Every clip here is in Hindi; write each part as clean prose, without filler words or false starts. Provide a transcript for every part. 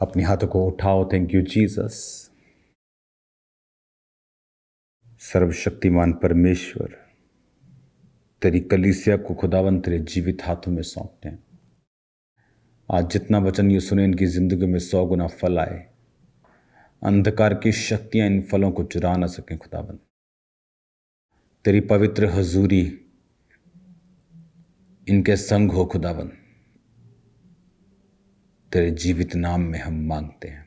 अपने हाथों को उठाओ। Thank you Jesus. सर्वशक्तिमान परमेश्वर, तेरी कलीसिया को खुदावन तेरे जीवित हाथों में सौंपते हैं। आज जितना वचन ये सुने, इनकी जिंदगी में 100 गुना फल आए। अंधकार की शक्तियां इन फलों को चुरा ना सकें खुदावन। तेरी पवित्र हजूरी इनके संग हो खुदावन। तेरे जीवित नाम में हम मांगते हैं,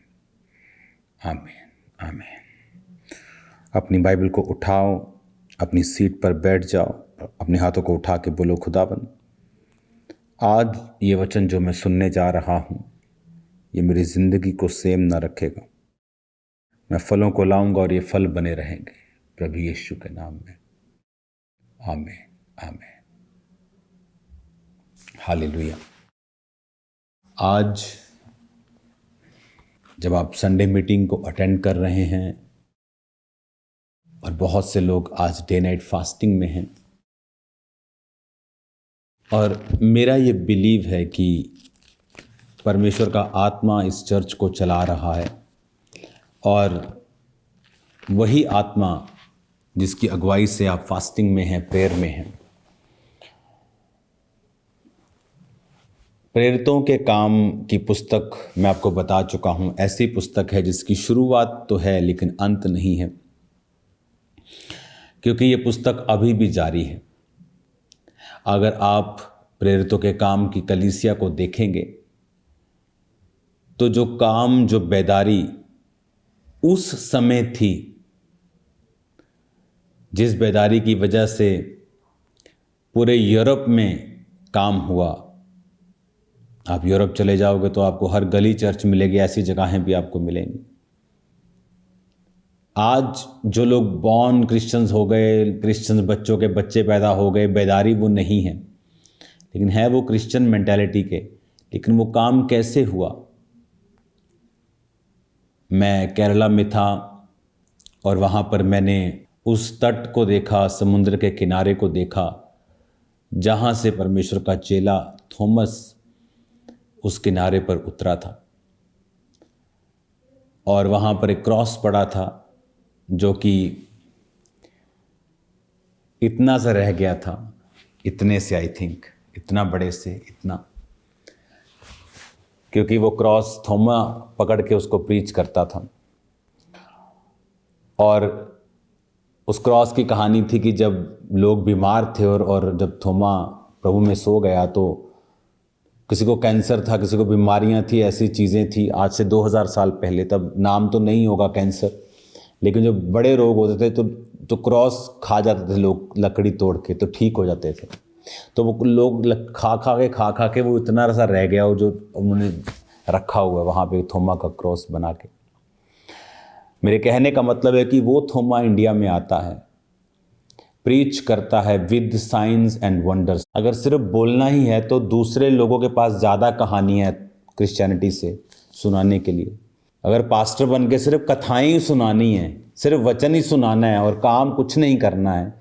आमीन आमीन। अपनी बाइबल को उठाओ, अपनी सीट पर बैठ जाओ, अपने हाथों को उठा के बोलो, खुदावन आज ये वचन जो मैं सुनने जा रहा हूँ, ये मेरी ज़िंदगी को सेम ना रखेगा। मैं फलों को लाऊंगा और ये फल बने रहेंगे, प्रभु यीशु के नाम में, आमीन आमीन। हालेलुया। आज जब आप संडे मीटिंग को अटेंड कर रहे हैं और बहुत से लोग आज डे नाइट फास्टिंग में हैं, और मेरा ये बिलीव है कि परमेश्वर का आत्मा इस चर्च को चला रहा है, और वही आत्मा जिसकी अगुवाई से आप फास्टिंग में हैं, प्रेयर में हैं। प्रेरितों के काम की पुस्तक मैं आपको बता चुका हूँ। ऐसी पुस्तक है जिसकी शुरुआत तो है लेकिन अंत नहीं है, क्योंकि ये पुस्तक अभी भी जारी है। अगर आप प्रेरितों के काम की कलीसिया को देखेंगे तो जो काम, जो बेदारी उस समय थी, जिस बेदारी की वजह से पूरे यूरोप में काम हुआ। आप यूरोप चले जाओगे तो आपको हर गली चर्च मिलेगी, ऐसी जगहें भी आपको मिलेंगी। आज जो लोग बॉर्न क्रिश्चियंस हो गए, क्रिश्चियंस बच्चों के बच्चे पैदा हो गए, बेदारी वो नहीं है, लेकिन है वो क्रिश्चियन मेंटालिटी के। लेकिन वो काम कैसे हुआ? मैं केरला में था और वहाँ पर मैंने उस तट को देखा, समुद्र के किनारे को देखा, जहाँ से परमेश्वर का चेला थॉमस उस किनारे पर उतरा था। और वहाँ पर एक क्रॉस पड़ा था जो कि इतना सा रह गया था, इतने से, आई थिंक इतना बड़े से, इतना, क्योंकि वो क्रॉस थोमा पकड़ के उसको प्रीच करता था। और उस क्रॉस की कहानी थी कि जब लोग बीमार थे और जब थोमा प्रभु में सो गया तो किसी को कैंसर था, किसी को बीमारियां थी, ऐसी चीज़ें थी। आज से 2000 साल पहले, तब नाम तो नहीं होगा कैंसर, लेकिन जब बड़े रोग होते थे तो क्रॉस खा जाते थे लोग, लकड़ी तोड़ के, तो ठीक हो जाते थे। तो वो लोग खा के वो इतना सा रह गया, वो जो उन्होंने रखा हुआ है वहाँ पे थोमा का क्रॉस बना के। मेरे कहने का मतलब है कि वो थोमा इंडिया में आता है, प्रीच करता है विद साइंस एंड वंडर्स। अगर सिर्फ बोलना ही है तो दूसरे लोगों के पास ज़्यादा कहानी है क्रिश्चियनिटी से सुनाने के लिए। अगर पास्टर बन के सिर्फ कथाएं ही सुनानी है, सिर्फ वचन ही सुनाना है और काम कुछ नहीं करना है,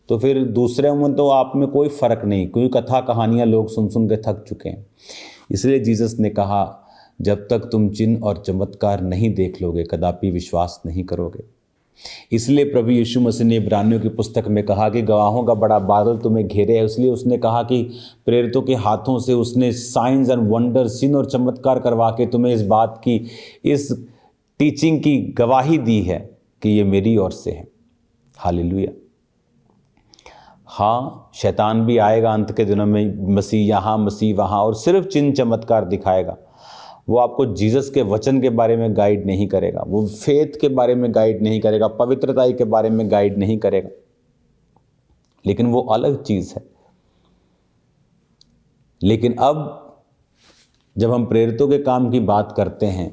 तो फिर दूसरे में तो आप में कोई फ़र्क नहीं, क्योंकि कथा कहानियाँ लोग सुन सुन के थक चुके हैं। इसलिए जीसस ने कहा, जब तक तुम चिन्ह और चमत्कार नहीं देख लोगे कदापि विश्वास नहीं करोगे। इसलिए प्रभु यीशु मसीह ने इब्रानियों की पुस्तक में कहा कि गवाहों का बड़ा बादल तुम्हें घेरे है। इसलिए उसने कहा कि प्रेरितों के हाथों से उसने साइंस एंड वंडर, चिन्ह और चमत्कार करवा के तुम्हें इस बात की, इस टीचिंग की गवाही दी है कि ये मेरी ओर से है। हालेलुया। हाँ, शैतान भी आएगा अंत के दिनों में, मसीह यहाँ मसीह वहाँ, और सिर्फ चिन्ह चमत्कार दिखाएगा। वो आपको जीसस के वचन के बारे में गाइड नहीं करेगा, वो फेथ के बारे में गाइड नहीं करेगा, पवित्रता के बारे में गाइड नहीं करेगा, लेकिन वो अलग चीज़ है। लेकिन अब जब हम प्रेरितों के काम की बात करते हैं,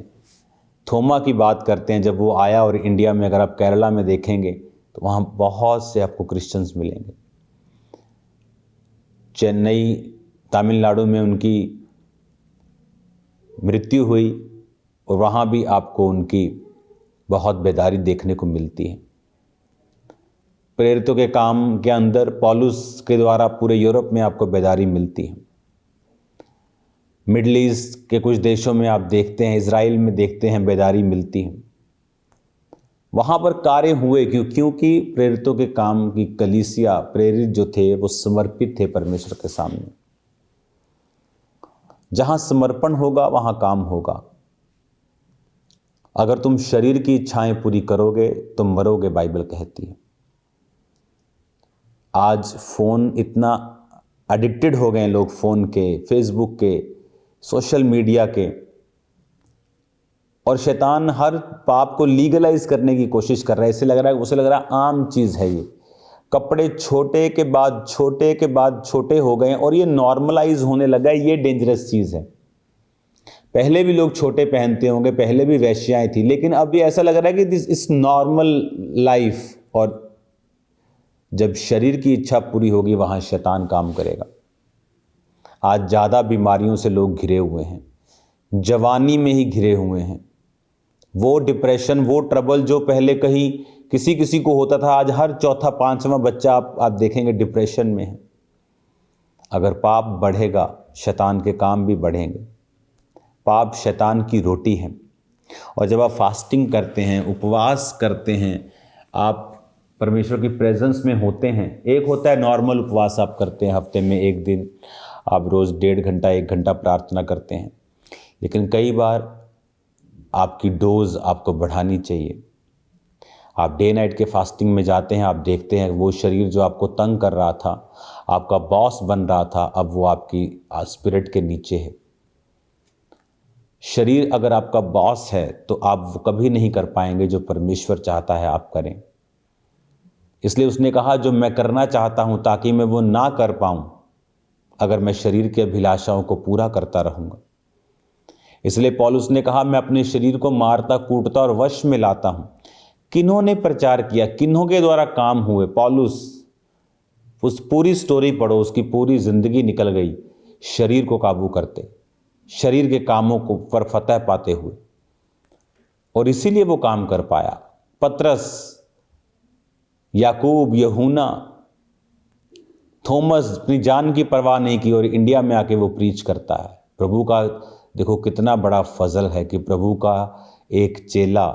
थोमा की बात करते हैं, जब वो आया, और इंडिया में अगर आप केरला में देखेंगे तो वहाँ बहुत से आपको क्रिश्चियंस मिलेंगे। चेन्नई, तमिलनाडु में उनकी मृत्यु हुई और वहाँ भी आपको उनकी बहुत बेदारी देखने को मिलती है। प्रेरितों के काम के अंदर पौलुस के द्वारा पूरे यूरोप में आपको बेदारी मिलती है। मिडल ईस्ट के कुछ देशों में आप देखते हैं, इजराइल में देखते हैं, बेदारी मिलती है। वहाँ पर कार्य हुए क्योंकि प्रेरितों के काम की कलीसिया, प्रेरित जो थे वो समर्पित थे परमेश्वर के सामने। जहाँ समर्पण होगा वहाँ काम होगा। अगर तुम शरीर की इच्छाएं पूरी करोगे तो मरोगे, बाइबल कहती है। आज फ़ोन इतना एडिक्टेड हो गए हैं लोग, फ़ोन के, फेसबुक के, सोशल मीडिया के, और शैतान हर पाप को लीगलाइज करने की कोशिश कर रहा है। उसे लग रहा है आम चीज़ है ये। कपड़े छोटे के बाद छोटे हो गए और ये नॉर्मलाइज होने लगा है। ये डेंजरस चीज़ है। पहले भी लोग छोटे पहनते होंगे, पहले भी वैश्याएं थी, लेकिन अब ये ऐसा लग रहा है कि दिस इज नॉर्मल लाइफ। और जब शरीर की इच्छा पूरी होगी वहां शैतान काम करेगा। आज ज़्यादा बीमारियों से लोग घिरे हुए हैं, जवानी में ही घिरे हुए हैं। वो डिप्रेशन, वो ट्रबल जो पहले कहीं किसी किसी को होता था, आज हर चौथा पांचवां बच्चा आप देखेंगे डिप्रेशन में है। अगर पाप बढ़ेगा शैतान के काम भी बढ़ेंगे। पाप शैतान की रोटी है। और जब आप फास्टिंग करते हैं, उपवास करते हैं, आप परमेश्वर की प्रेजेंस में होते हैं। एक होता है नॉर्मल उपवास आप करते हैं, हफ्ते में एक दिन आप रोज़ 1.5 घंटा 1 घंटा प्रार्थना करते हैं। लेकिन कई बार आपकी डोज आपको बढ़ानी चाहिए। आप डे नाइट के फास्टिंग में जाते हैं, आप देखते हैं वो शरीर जो आपको तंग कर रहा था, आपका बॉस बन रहा था, अब वो आपकी स्पिरिट के नीचे है। शरीर अगर आपका बॉस है तो आप वो कभी नहीं कर पाएंगे जो परमेश्वर चाहता है आप करें। इसलिए उसने कहा जो मैं करना चाहता हूं ताकि मैं वो ना कर पाऊं अगर मैं शरीर की अभिलाषाओं को पूरा करता रहूंगा। इसलिए पौलुस ने कहा मैं अपने शरीर को मारता कूटता और वश में लाता हूं। किन्होंने प्रचार किया, किन्हों के द्वारा काम हुए। पौलुस, उस पूरी स्टोरी पढ़ो, उसकी पूरी जिंदगी निकल गई शरीर को काबू करते, शरीर के कामों को पर फतह पाते हुए, और इसीलिए वो काम कर पाया। पतरस, याकूब, यूहन्ना, थॉमस अपनी जान की परवाह नहीं की और इंडिया में आके वो प्रीच करता है। प्रभु का देखो कितना बड़ा फजल है कि प्रभु का एक चेला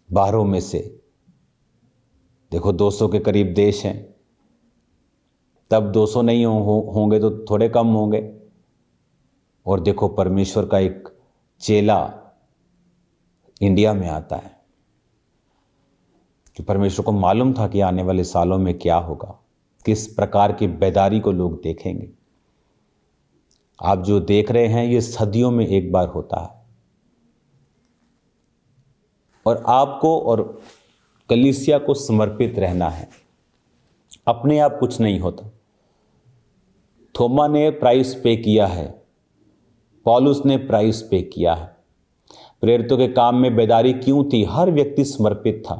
12 में से, देखो 200 के करीब देश हैं, तब 200 नहीं होंगे तो थोड़े कम होंगे, और देखो परमेश्वर का एक चेला इंडिया में आता है कि परमेश्वर को मालूम था कि आने वाले सालों में क्या होगा, किस प्रकार की बेदारी को लोग देखेंगे। आप जो देख रहे हैं ये सदियों में एक बार होता है, और आपको और कलीसिया को समर्पित रहना है। अपने आप कुछ नहीं होता। थोमा ने प्राइस पे किया है, पौलुस ने प्राइस पे किया है। प्रेरितों के काम में बेदारी क्यों थी? हर व्यक्ति समर्पित था।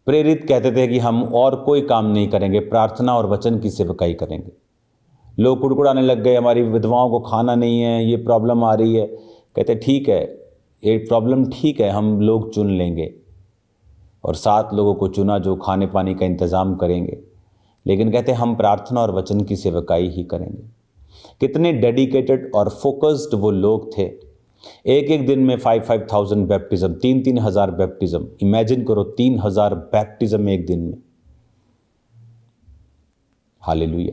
प्रेरित कहते थे कि हम और कोई काम नहीं करेंगे, प्रार्थना और वचन की सेवकाई करेंगे। लोग कुड़कुड़ाने लग गए, हमारी विधवाओं को खाना नहीं है, ये प्रॉब्लम आ रही है। कहते ठीक है, ये प्रॉब्लम ठीक है, हम लोग चुन लेंगे, और 7 लोगों को चुना जो खाने पानी का इंतज़ाम करेंगे। लेकिन कहते हम प्रार्थना और वचन की सेवकाई ही करेंगे। कितने डेडिकेटेड और फोकस्ड वो लोग थे। एक दिन में 5,000 बैप्टिज्म, 3,000 बैप्टिज्म। इमेजिन करो 3,000 बैप्टिज्म एक दिन में। हालेलुया।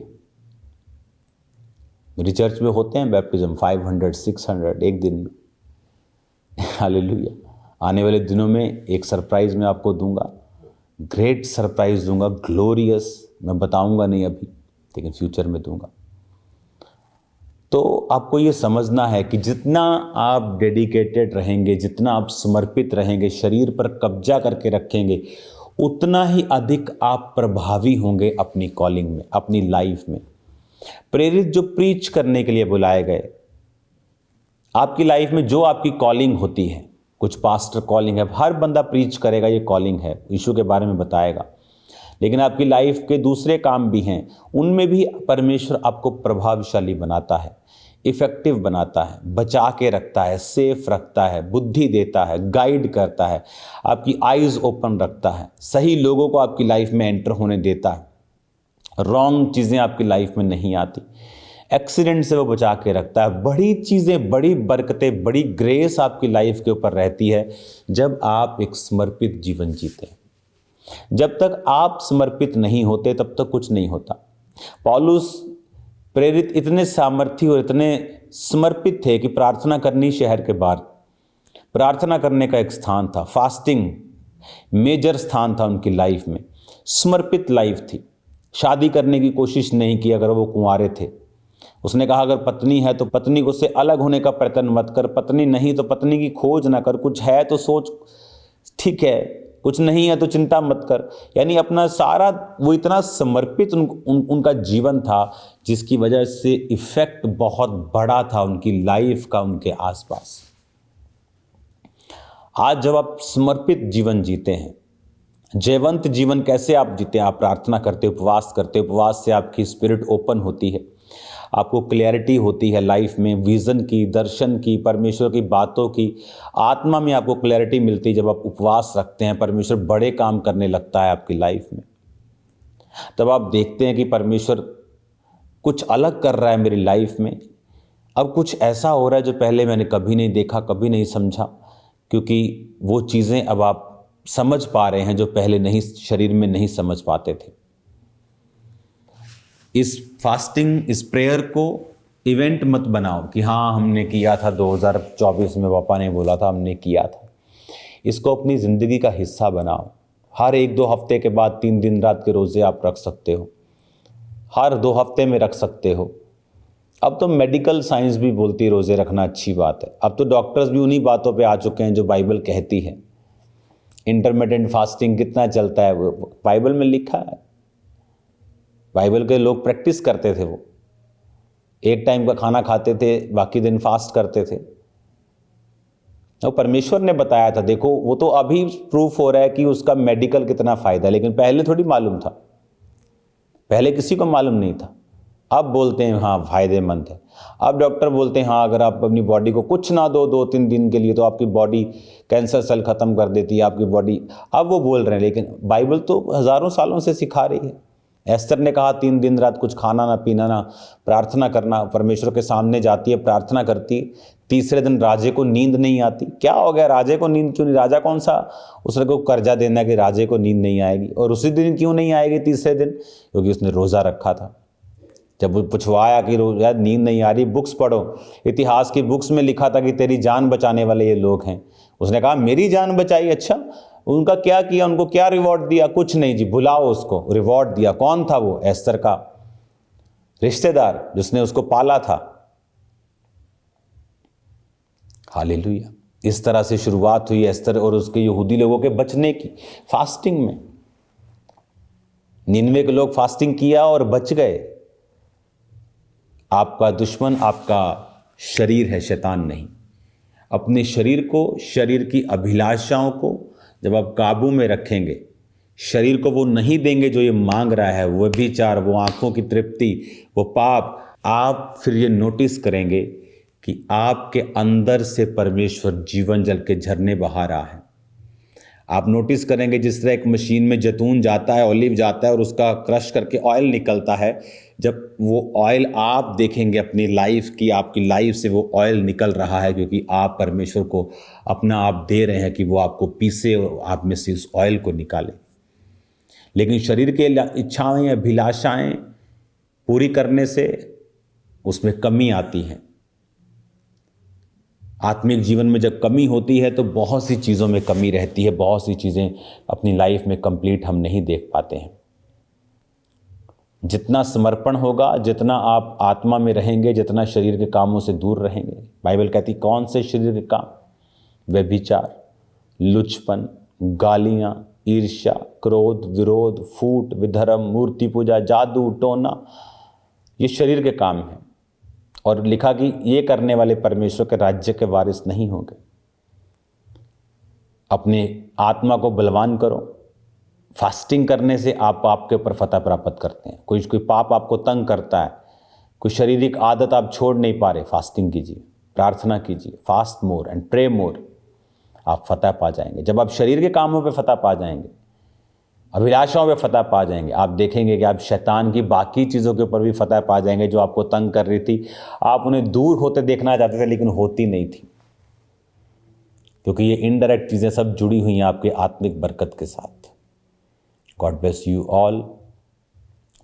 मेरी चर्च में होते हैं बैप्टिज्म 500, 600 एक दिन में। हालेलुया। आने वाले दिनों में एक सरप्राइज मैं आपको दूंगा, ग्रेट सरप्राइज दूंगा, ग्लोरियस। मैं बताऊंगा नहीं अभी, लेकिन फ्यूचर में दूंगा। तो आपको ये समझना है कि जितना आप डेडिकेटेड रहेंगे, जितना आप समर्पित रहेंगे, शरीर पर कब्जा करके रखेंगे, उतना ही अधिक आप प्रभावी होंगे अपनी कॉलिंग में, अपनी लाइफ में। प्रेरित जो प्रीच करने के लिए बुलाए गए, आपकी लाइफ में जो आपकी कॉलिंग होती है, कुछ पास्टर कॉलिंग है, हर बंदा प्रीच करेगा, ये कॉलिंग है, यीशु के बारे में बताएगा। लेकिन आपकी लाइफ के दूसरे काम भी हैं, उनमें भी परमेश्वर आपको प्रभावशाली बनाता है, इफेक्टिव बनाता है, बचा के रखता है, सेफ रखता है, बुद्धि देता है, गाइड करता है, आपकी आईज ओपन रखता है, सही लोगों को आपकी लाइफ में एंटर होने देता है, रॉन्ग चीज़ें आपकी लाइफ में नहीं आती। एक्सीडेंट से वो बचा के रखता है। बड़ी चीज़ें, बड़ी बरकतें, बड़ी ग्रेस आपकी लाइफ के ऊपर रहती है जब आप एक समर्पित जीवन जीते हैं। जब तक आप समर्पित नहीं होते तब तक कुछ नहीं होता। पौलुस प्रेरित इतने सामर्थी और इतने समर्पित थे कि प्रार्थना करनी शहर के बाहर, प्रार्थना करने का एक स्थान था, फास्टिंग मेजर स्थान था उनकी लाइफ में, समर्पित लाइफ थी। शादी करने की कोशिश नहीं की अगर वो कुंवारे थे। उसने कहा अगर पत्नी है तो पत्नी को से अलग होने का प्रयत्न मत कर, पत्नी नहीं तो पत्नी की खोज ना कर, कुछ है तो सोच, ठीक है, कुछ नहीं है तो चिंता मत कर। यानी अपना सारा, वो इतना समर्पित उनका जीवन था जिसकी वजह से इफेक्ट बहुत बड़ा था उनकी लाइफ का उनके आसपास। आज जब आप समर्पित जीवन जीते हैं, जयवंत जीवन कैसे आप जीते हैं? आप प्रार्थना करते, उपवास करते, उपवास से आपकी स्पिरिट ओपन होती है, आपको क्लैरिटी होती है लाइफ में, विज़न की, दर्शन की, परमेश्वर की बातों की, आत्मा में आपको क्लैरिटी मिलती है। जब आप उपवास रखते हैं, परमेश्वर बड़े काम करने लगता है आपकी लाइफ में। तब आप देखते हैं कि परमेश्वर कुछ अलग कर रहा है मेरी लाइफ में, अब कुछ ऐसा हो रहा है जो पहले मैंने कभी नहीं देखा, कभी नहीं समझा, क्योंकि वो चीज़ें अब आप समझ पा रहे हैं जो पहले नहीं, शरीर में नहीं समझ पाते थे। इस फास्टिंग, इस प्रेयर को इवेंट मत बनाओ कि हाँ हमने किया था 2024 में, पापा ने बोला था, हमने किया था। इसको अपनी ज़िंदगी का हिस्सा बनाओ। हर 1-2 हफ्ते के बाद 3 दिन रात के रोज़े आप रख सकते हो, हर 2 हफ्ते में रख सकते हो। अब तो मेडिकल साइंस भी बोलती है रोज़े रखना अच्छी बात है। अब तो डॉक्टर्स भी उन्हीं बातों पे आ चुके हैं जो बाइबल कहती है। इंटरमिटेंट फास्टिंग कितना चलता है वो बाइबल में लिखा है। बाइबल के लोग प्रैक्टिस करते थे, वो एक टाइम का खाना खाते थे, बाकी दिन फास्ट करते थे। तो परमेश्वर ने बताया था। देखो वो तो अभी प्रूफ हो रहा है कि उसका मेडिकल कितना फ़ायदा है, लेकिन पहले थोड़ी मालूम था, पहले किसी को मालूम नहीं था। अब बोलते हैं हाँ फ़ायदेमंद है। अब डॉक्टर बोलते हैं हाँ अगर आप अपनी बॉडी को कुछ ना दो 2-3 दिन के लिए तो आपकी बॉडी कैंसर सेल ख़त्म कर देती है आपकी बॉडी। अब वो बोल रहे हैं, लेकिन बाइबल तो हज़ारों सालों से सिखा रही है। एस्तर ने कहा 3 दिन रात कुछ खाना ना पीना ना प्रार्थना करना, परमेश्वर के सामने जाती है, प्रार्थना करती। तीसरे दिन राजे को नींद नहीं आती। क्या हो गया, राजे को नींद क्यों नहीं? राजा कौन सा उसने को कर्जा देना कि राजे को नींद नहीं आएगी? और उसी दिन क्यों नहीं आएगी तीसरे दिन? क्योंकि उसने रोज़ा रखा था। जब वो पूछवाया कि यार नींद नहीं आ रही, बुक्स पढ़ो, इतिहास की बुक्स में लिखा था कि तेरी जान बचाने वाले ये लोग हैं। उसने कहा मेरी जान बचाई। अच्छा, उनका क्या किया, उनको क्या रिवॉर्ड दिया? कुछ नहीं जी, भुलाओ उसको। रिवॉर्ड दिया। कौन था वो? एस्तर का रिश्तेदार जिसने उसको पाला था। हालेलुया। इस तरह से शुरुआत हुई एस्तर और उसके यहूदी लोगों के बचने की, फास्टिंग में। निनवे के लोग फास्टिंग किया और बच गए। आपका दुश्मन आपका शरीर है, शैतान नहीं। अपने शरीर को, शरीर की अभिलाषाओं को जब आप काबू में रखेंगे, शरीर को वो नहीं देंगे जो ये मांग रहा है, वो व्यभिचार, वो आंखों की तृप्ति, वो पाप, आप फिर ये नोटिस करेंगे कि आपके अंदर से परमेश्वर जीवन जल के झरने बहा रहा है। आप नोटिस करेंगे जिस तरह एक मशीन में जैतून जाता है, ऑलिव जाता है और उसका क्रश करके ऑयल निकलता है, जब वो ऑयल आप देखेंगे अपनी लाइफ की, आपकी लाइफ से वो ऑयल निकल रहा है, क्योंकि आप परमेश्वर को अपना आप दे रहे हैं कि वो आपको पीसे और आप में से उस ऑयल को निकाले। लेकिन शरीर के इच्छाएं, अभिलाषाएं पूरी करने से उसमें कमी आती है। आत्मिक जीवन में जब कमी होती है तो बहुत सी चीज़ों में कमी रहती है, बहुत सी चीज़ें अपनी लाइफ में कंप्लीट हम नहीं देख पाते हैं। जितना समर्पण होगा, जितना आप आत्मा में रहेंगे, जितना शरीर के कामों से दूर रहेंगे। बाइबल कहती कौन से शरीर के काम? व्यभिचार, लुचपन, गालियाँ, ईर्ष्या, क्रोध, विरोध, फूट, विधर्म, मूर्ति पूजा, जादू टोना, ये शरीर के काम हैं। और लिखा कि ये करने वाले परमेश्वर के राज्य के वारिस नहीं होंगे। अपने आत्मा को बलवान करो। फास्टिंग करने से आप पाप के ऊपर फतह प्राप्त करते हैं। कोई पाप आपको तंग करता है, कोई शारीरिक आदत आप छोड़ नहीं पा रहे, फास्टिंग कीजिए, प्रार्थना कीजिए, फास्ट मोर एंड प्रे मोर, आप फतह पा जाएंगे। जब आप शरीर के कामों पे फतह पा जाएंगे, अभिलाषाओं पे फतह पा जाएंगे। आप देखेंगे कि आप शैतान की बाकी चीज़ों के ऊपर भी फतह पा जाएंगे जो आपको तंग कर रही थी। आप उन्हें दूर होते देखना चाहते थे लेकिन होती नहीं थी, क्योंकि ये इनडायरेक्ट चीज़ें सब जुड़ी हुई हैं आपके आत्मिक बरकत के साथ। God bless you all.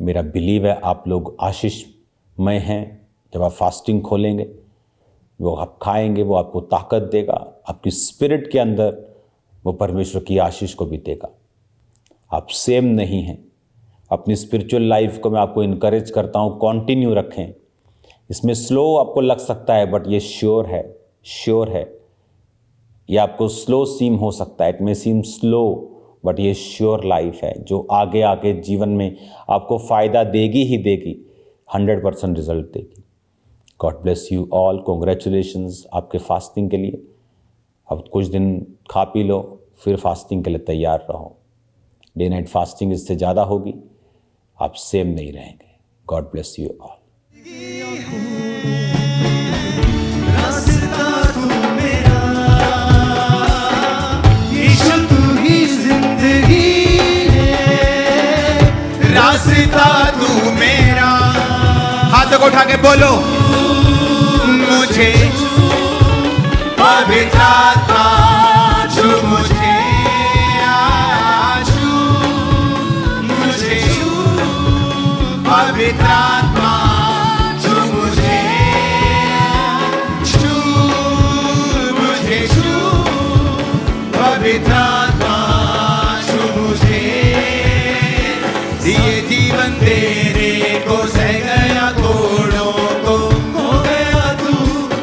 मेरा बिलीव है आप लोग आशीषमय हैं। जब आप फास्टिंग खोलेंगे, वो आप खाएंगे, वो आपको ताकत देगा, आपकी स्पिरिट के अंदर वो परमेश्वर की आशीष को भी देगा। आप सेम नहीं हैं। अपनी स्पिरिचुअल लाइफ को मैं आपको इनकरेज करता हूँ, कंटिन्यू रखें। इसमें स्लो आपको लग सकता है बट ये श्योर है। ये आपको स्लो सीम हो सकता है, it may seem slow but ये श्योर लाइफ है जो आगे आके जीवन में आपको फ़ायदा देगी ही देगी, 100% रिजल्ट देगी। God bless you all. Congratulations आपके फास्टिंग के लिए। अब कुछ दिन खा पी लो, फिर फास्टिंग के लिए तैयार रहो। डे नाइट फास्टिंग इससे ज़्यादा होगी, आप सेम नहीं रहेंगे। God bless you all. रास्ता तू मेरा, हाथों को उठा के बोलो, मुझे पवित्र आत्मा छू, मुझे छू, मुझे पवित्र आत्मा छू, मुझे छू, मुझे छू, पवित्र आत्मा छू, मुझे ये जीवन तेरे को सह गया, थोड़ों को हो गया तू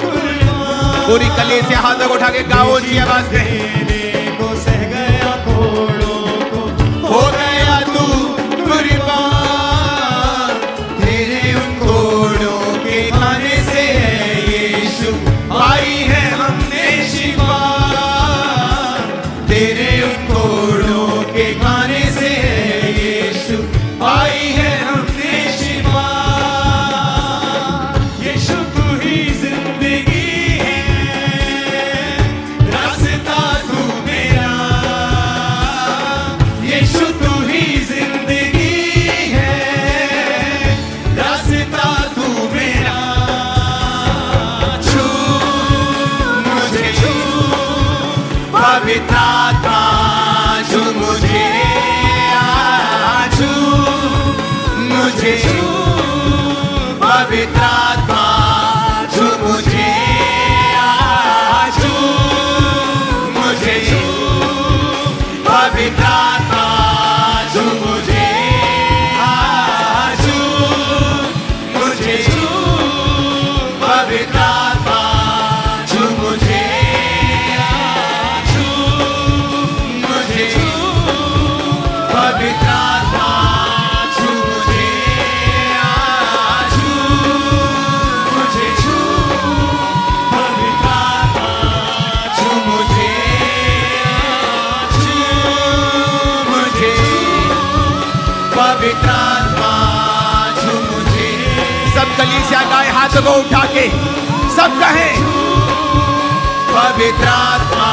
कुर्बान। पूरी कलीसिया हाथों को उठा के गाओ जी आवाज में, तेरे को सह गया, थोड़ों को हो गया तू कुर्बान। तेरे उन थोड़ों के खाने से यीशु पाई है हमने शिफा। तेरे उन थोड़ों के खाने से आई है हमने शिफा। यीशु तू ही जिंदगी है, रास्ता तू मेरा। यीशु तू ही जिंदगी है, रास्ता तू मेरा। छू मुझे, छू पवित्र आत्मा छू मुझे, मुझे पवित्र आत्मा छू, मुझे छू, मुझे पवित्र आत्मा छू, मुझे छू, मुझे पवित्र आत्मा छू, मुझे छू, मुझे पवित्र आत्मा छू, पवित्र आत्मा छू मुझे। सब कलीसिया गाए हाथों को उठा के सब कहें, पवित्र आत्मा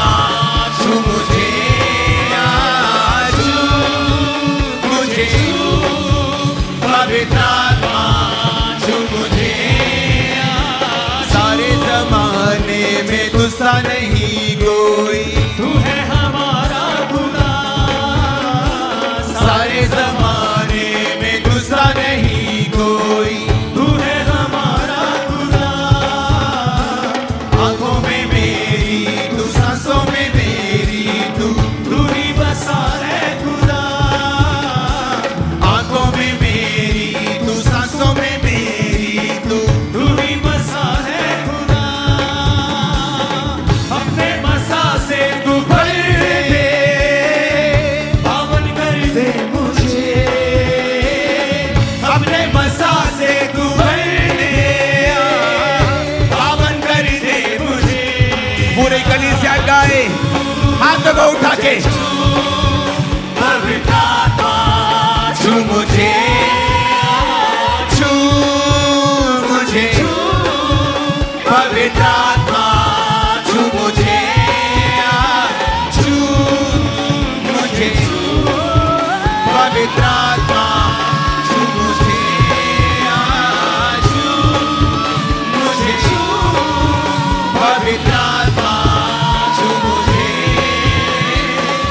छू मुझे, छू मुझे, पवित्र आत्मा छू मुझे। सारे जमाने में तुझसा नहीं कोई, तू है हमारा खुदा। सारे जमाने में दूसरा नहीं कोई, तू है हमारा खुदा। आंखों में मेरी तू, सांसों में मेरी तू, तू ही बसा है खुदा। आंखों में मेरी तू, सांसों में मेरी तू, तू ही बसा है खुदा। अपने बसा से तू भर दे, पावन कर दे मुझे। अपने बसा से तू भर दे, पावन कर दे मुझे। पूरे कलीसिया गाए हाथों को उठा के, पवित्र आत्मा छू मुझे, छू मुझे, पवित्र आत्मा छू मुझे, छू मुझे, पिता